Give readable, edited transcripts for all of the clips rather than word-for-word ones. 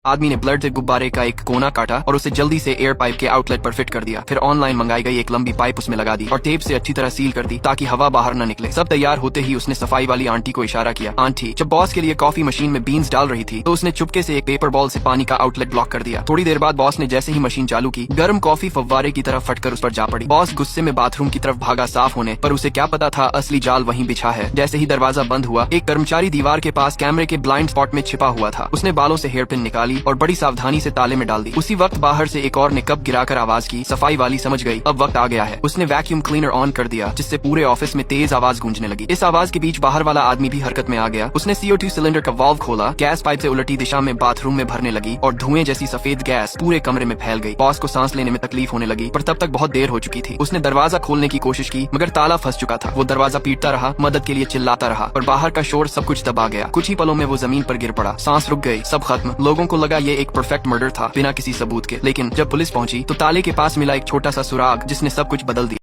आदमी ने ब्लड से गुब्बारे का एक कोना काटा और उसे जल्दी से एयर पाइप के आउटलेट पर फिट कर दिया। फिर ऑनलाइन मंगाई गई एक लंबी पाइप उसमें लगा दी और टेप से अच्छी तरह सील कर दी ताकि हवा बाहर न निकले। सब तैयार होते ही उसने सफाई वाली आंटी को इशारा किया। आंटी जब बॉस के लिए कॉफी मशीन में बीन्स डाल रही थी तो उसने चुपके से एक पेपर बॉल से पानी का आउटलेट ब्लॉक कर दिया। थोड़ी देर बाद बॉस ने जैसे ही मशीन चालू की, गर्म कॉफी फव्वारे की तरफ फटकर उस पर जा पड़ी। बॉस गुस्से में बाथरूम की तरफ भागा साफ होने, पर उसे क्या पता था असली जाल वहीं बिछा है। जैसे ही दरवाजा बंद हुआ, एक कर्मचारी दीवार के पास कैमरे के ब्लाइंड स्पॉट में छिपा हुआ था। उसने बालों से हेयर पिन निकाली और बड़ी सावधानी से ताले में डाल दी। उसी वक्त बाहर से एक और ने कप गिराकर आवाज की। सफाई वाली समझ गई अब वक्त आ गया है। उसने वैक्यूम क्लीनर ऑन कर दिया जिससे पूरे ऑफिस में तेज आवाज गूंजने लगी। इस आवाज के बीच बाहर वाला आदमी भी हरकत में आ गया। उसने CO2 सिलेंडर का वाल्व खोला, गैस पाइप से उलटी दिशा में बाथरूम में भरने लगी और धुएं जैसी सफेद गैस पूरे कमरे में फैल गई। बॉस को सांस लेने में तकलीफ होने लगी, पर तब तक बहुत देर हो चुकी थी। उसने दरवाजा खोलने की कोशिश की मगर ताला फंस चुका था। वो दरवाजा पीटता रहा, मदद के लिए चिल्लाता रहा, पर बाहर का शोर सब कुछ दबा गया। कुछ ही पलों में वो जमीन पर गिर पड़ा। सांस रुक गई, सब खत्म। लोगों को लगा ये एक परफेक्ट मर्डर था बिना किसी सबूत के। लेकिन जब पुलिस पहुंची तो ताले के पास मिला एक छोटा सा सुराग जिसने सब कुछ बदल दिया।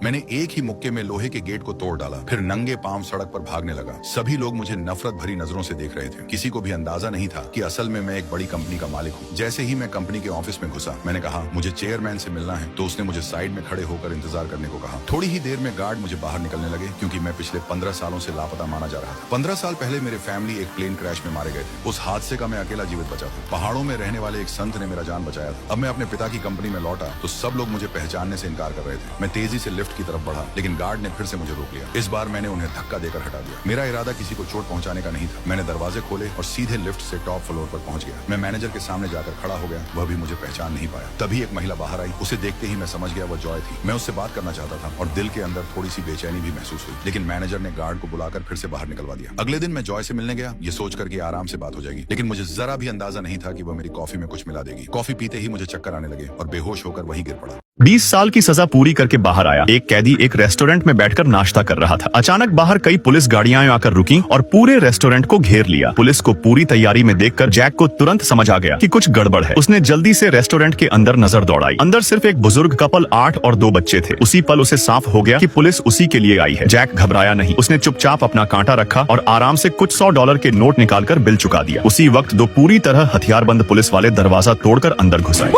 मैंने एक ही मुक्के में लोहे के गेट को तोड़ डाला, फिर नंगे पांव सड़क पर भागने लगा। सभी लोग मुझे नफरत भरी नजरों से देख रहे थे। किसी को भी अंदाजा नहीं था कि असल में मैं एक बड़ी कंपनी का मालिक हूँ। जैसे ही मैं कंपनी के ऑफिस में घुसा, मैंने कहा मुझे चेयरमैन से मिलना है, तो उसने मुझे साइड में खड़े होकर इंतजार करने को कहा। थोड़ी ही देर में गार्ड मुझे बाहर निकलने लगे क्योंकि मैं पिछले 15 सालों से लापता माना जा रहा था। 15 साल पहले मेरे फैमिली एक प्लेन क्रैश में मारे गए थे। उस हादसे का मैं अकेला जीवित बचा था। पहाड़ों में रहने वाले एक संत ने मेरा जान बचाया था। अब मैं अपने पिता की कंपनी में लौटा तो सब लोग मुझे पहचानने से इनकार कर रहे थे। मैं तेजी से लिफ्ट की तरफ बढ़ा, लेकिन गार्ड ने फिर से मुझे रोक लिया। इस बार मैंने उन्हें धक्का देकर हटा दिया। मेरा इरादा किसी को चोट पहुंचाने का नहीं था। मैंने दरवाजे खोले और सीधे लिफ्ट से टॉप फ्लोर पर पहुंच गया। मैं मैनेजर के सामने जाकर खड़ा हो गया। वह भी मुझे पहचान नहीं पाया। तभी एक महिला बाहर आई। उसे देखते ही मैं समझ गया वह जॉय थी। मैं उससे बात करना चाहता था और दिल के अंदर थोड़ी सी बेचैनी भी महसूस हुई, लेकिन मैनेजर ने गार्ड को बुलाकर फिर से बाहर निकलवा दिया। अगले दिन मैं जॉय से मिलने गया, ये सोचकर कि आराम से बात हो जाएगी, लेकिन मुझे जरा भी अंदाजा नहीं था कि वह मेरी कॉफी में कुछ मिला देगी। कॉफी पीते ही मुझे चक्कर आने लगे और बेहोश होकर वहीं गिर पड़ा। 20 साल की सजा पूरी करके बाहर आया एक कैदी एक रेस्टोरेंट में बैठकर नाश्ता कर रहा था। अचानक बाहर कई पुलिस गाड़ियां आकर रुकी और पूरे रेस्टोरेंट को घेर लिया। पुलिस को पूरी तैयारी में देखकर जैक को तुरंत समझ आ गया कि कुछ गड़बड़ है। उसने जल्दी से रेस्टोरेंट के अंदर नजर दौड़ाई। अंदर सिर्फ एक बुजुर्ग कपल 8 और 2 बच्चे थे। उसी पल उसे साफ हो गया कि पुलिस उसी के लिए आई है। जैक घबराया नहीं। उसने चुपचाप अपना कांटा रखा और आराम से कुछ $100 के नोट निकालकर बिल चुका दिया। उसी वक्त 2 पूरी तरह हथियारबंद पुलिस वाले दरवाजा तोड़कर अंदर घुस आए।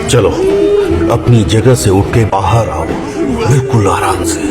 चलो अपनी जगह से उठ के बाहर आओ, बिल्कुल आराम से।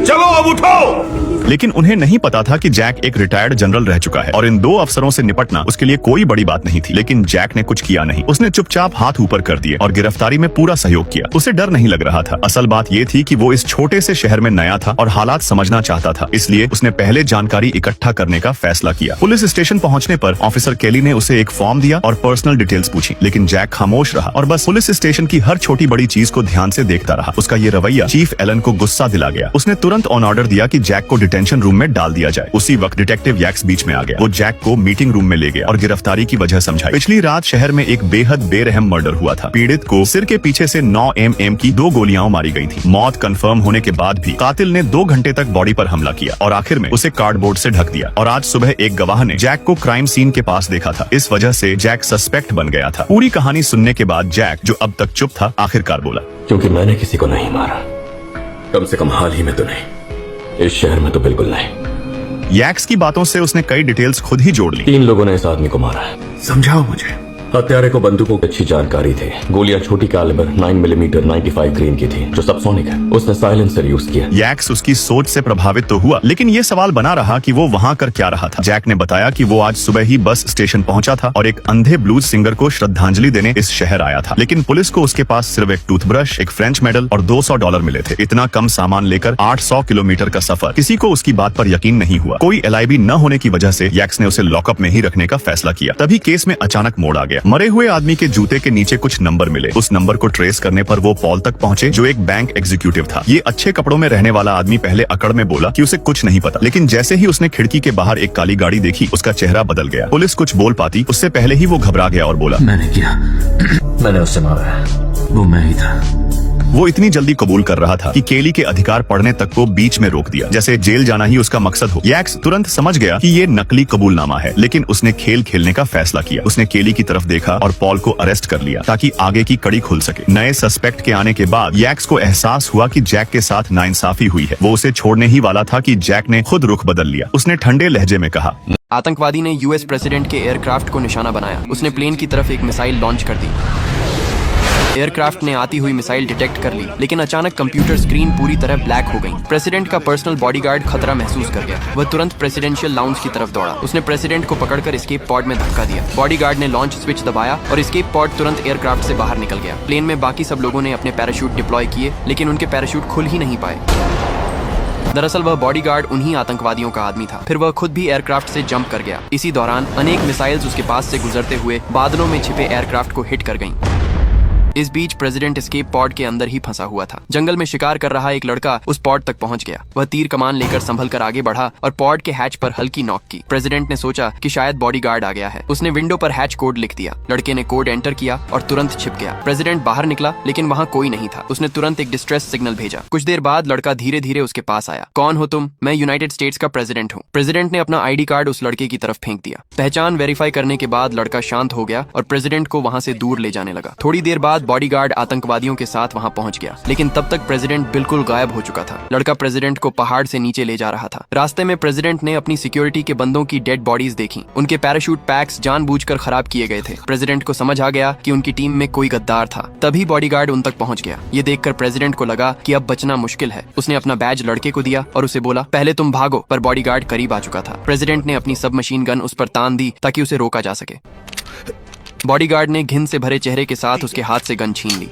चलो अब उठो। लेकिन उन्हें नहीं पता था कि जैक एक रिटायर्ड जनरल रह चुका है और इन 2 अफसरों से निपटना उसके लिए कोई बड़ी बात नहीं थी। लेकिन जैक ने कुछ किया नहीं। उसने चुपचाप हाथ ऊपर कर दिए और गिरफ्तारी में पूरा सहयोग किया। उसे डर नहीं लग रहा था। असल बात ये थी कि वो इस छोटे से शहर में नया था और हालात समझना चाहता था। इसलिए उसने पहले जानकारी इकट्ठा करने का फैसला किया। पुलिस स्टेशन पहुंचने पर ऑफिसर केली ने उसे एक फॉर्म दिया और पर्सनल डिटेल्स पूछी, लेकिन जैक खामोश रहा और बस पुलिस स्टेशन की हर छोटी बड़ी चीज को ध्यान से देखता रहा। उसका ये रवैया चीफ एलन को गुस्सा दिला गया। उसने तुरंत ऑन ऑर्डर दिया कि जैक को डिटेंशन रूम में डाल दिया जाए। उसी वक्त डिटेक्टिव यैक्स बीच में आ गया। वो जैक को मीटिंग रूम में ले गया और गिरफ्तारी की वजह समझाई। पिछली रात शहर में एक बेहद बेरहम मर्डर हुआ था। पीड़ित को सिर के पीछे से 9 mm की 2 गोलियां मारी गई थी। मौत कंफर्म होने के बाद भी कातिल ने 2 घंटे तक बॉडी पर हमला किया और आखिर में उसे कार्डबोर्ड से ढक दिया। और आज सुबह एक गवाह ने जैक को क्राइम सीन के पास देखा था। इस वजह से जैक सस्पेक्ट बन गया था। पूरी कहानी सुनने के बाद जैक, जो अब तक चुप था, आखिरकार बोला, क्योंकि मैंने किसी को नहीं मारा, कम से कम हाल ही में तो नहीं, इस शहर में तो बिल्कुल नहीं। यैक्स की बातों से उसने कई डिटेल्स खुद ही जोड़ ली। 3 लोगों ने इस आदमी को मारा है। समझाओ मुझे। हत्यारे को बंदूकों की अच्छी जानकारी थी। गोलियां छोटी कैलिबर 9mm 95 ग्रेन की थी, जो सबसोनिक है। उसने साइलेंसर यूज किया। यैक्स उसकी सोच से प्रभावित तो हुआ, लेकिन ये सवाल बना रहा कि वो वहाँ कर क्या रहा था। जैक ने बताया कि वो आज सुबह ही बस स्टेशन पहुंचा था और एक अंधे ब्लूज सिंगर को श्रद्धांजलि देने इस शहर आया था। लेकिन पुलिस को उसके पास सिर्फ एक टूथब्रश, एक फ्रेंच मेडल और $200 मिले थे। इतना कम सामान लेकर 800 किलोमीटर का सफर। किसी को उसकी बात पर यकीन नहीं हुआ। कोई LIB न होने की वजह से यैक्स ने उसे लॉकअप में ही रखने का फैसला किया। तभी केस में अचानक मोड़ आ गया। मरे हुए आदमी के जूते के नीचे कुछ नंबर मिले। उस नंबर को ट्रेस करने पर वो पॉल तक पहुंचे, जो एक बैंक एग्जीक्यूटिव था। ये अच्छे कपड़ों में रहने वाला आदमी पहले अकड़ में बोला कि उसे कुछ नहीं पता, लेकिन जैसे ही उसने खिड़की के बाहर एक काली गाड़ी देखी, उसका चेहरा बदल गया। पुलिस कुछ बोल पाती उससे पहले ही वो घबरा गया और बोला, मैंने किया, मैंने उससे मारा है, वो मैं ही था। वो इतनी जल्दी कबूल कर रहा था कि केली के अधिकार पढ़ने तक को बीच में रोक दिया, जैसे जेल जाना ही उसका मकसद हो। यैक्स तुरंत समझ गया कि ये नकली कबूलनामा है, लेकिन उसने खेल खेलने का फैसला किया। उसने केली की तरफ देखा और पॉल को अरेस्ट कर लिया ताकि आगे की कड़ी खुल सके। नए सस्पेक्ट के आने के बाद यैक्स को एहसास हुआ कि जैक के साथ नाइंसाफी हुई है। वो उसे छोड़ने ही वाला था कि जैक ने खुद रुख बदल लिया। उसने ठंडे लहजे में कहा, आतंकवादी ने यूएस प्रेसिडेंट के एयरक्राफ्ट को निशाना बनाया। उसने प्लेन की तरफ एक मिसाइल लॉन्च कर दी। एयरक्राफ्ट ने आती हुई मिसाइल डिटेक्ट कर ली, लेकिन अचानक कंप्यूटर स्क्रीन पूरी तरह ब्लैक हो गई। प्रेसिडेंट का पर्सनल बॉडीगार्ड खतरा महसूस कर गया। वह तुरंत प्रेसिडेंशियल लाउंज की तरफ दौड़ा। उसने प्रेसिडेंट को पकड़कर एस्केप पॉड में धक्का दिया। बॉडीगार्ड ने लॉन्च स्विच दबाया और एस्केप पॉड तुरंत एयरक्राफ्ट से बाहर निकल गया। प्लेन में बाकी सब लोगों ने अपने पैराशूट डिप्लॉय किए, लेकिन उनके पैराशूट खुल ही नहीं पाए। दरअसल वह बॉडीगार्ड उन्हीं आतंकवादियों का आदमी था। फिर वह खुद भी एयरक्राफ्ट से जंप कर गया। इसी दौरान अनेक मिसाइल्स उसके पास से गुजरते हुए बादलों में छिपे एयरक्राफ्ट को हिट कर गईं। इस बीच प्रेसिडेंट एस्केप पॉड के अंदर ही फंसा हुआ था। जंगल में शिकार कर रहा एक लड़का उस पॉड तक पहुंच गया। वह तीर कमान लेकर संभल कर आगे बढ़ा और पॉड के हैच पर हल्की नॉक की। प्रेसिडेंट ने सोचा कि शायद बॉडीगार्ड आ गया है। उसने विंडो पर हैच कोड लिख दिया। लड़के ने कोड एंटर किया और तुरंत छिप गया। प्रेसिडेंट बाहर निकला, लेकिन वहाँ कोई नहीं था। उसने तुरंत एक डिस्ट्रेस सिग्नल भेजा। कुछ देर बाद लड़का धीरे धीरे उसके पास आया। कौन हो तुम? मैं यूनाइटेड स्टेट्स का प्रेसिडेंट हूँ। प्रेसिडेंट ने अपना आईडी कार्ड उस लड़के की तरफ फेंक दिया। पहचान वेरीफाई करने के बाद लड़का शांत हो गया और प्रेसिडेंट को वहाँ से दूर ले जाने लगा। थोड़ी देर बाद बॉडीगार्ड आतंकवादियों के साथ वहां पहुंच गया, लेकिन तब तक प्रेसिडेंट बिल्कुल गायब हो चुका था। लड़का प्रेसिडेंट को पहाड़ से नीचे ले जा रहा था। रास्ते में प्रेसिडेंट ने अपनी सिक्योरिटी के बंदों की डेड बॉडीज देखी। उनके पैराशूट पैक्स जानबूझकर खराब किए गए थे। प्रेसिडेंट को समझ आ गया कि उनकी टीम में कोई गद्दार था। तभी बॉडीगार्ड उन तक पहुंच गया। ये देखकर प्रेसिडेंट को लगा कि अब बचना मुश्किल है। उसने अपना बैज लड़के को दिया और उसे बोला, पहले तुम भागो, पर बॉडीगार्ड करीब आ चुका था। प्रेसिडेंट ने अपनी सब मशीन गन उस पर तान दी ताकि उसे रोका जा सके। बॉडीगार्ड ने घिन से भरे चेहरे के साथ उसके हाथ से गन छीन ली।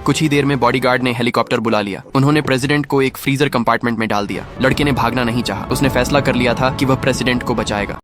कुछ ही देर में बॉडीगार्ड ने हेलीकॉप्टर बुला लिया। उन्होंने प्रेसिडेंट को एक फ्रीजर कंपार्टमेंट में डाल दिया। लड़के ने भागना नहीं चाहा। उसने फैसला कर लिया था कि वह प्रेसिडेंट को बचाएगा।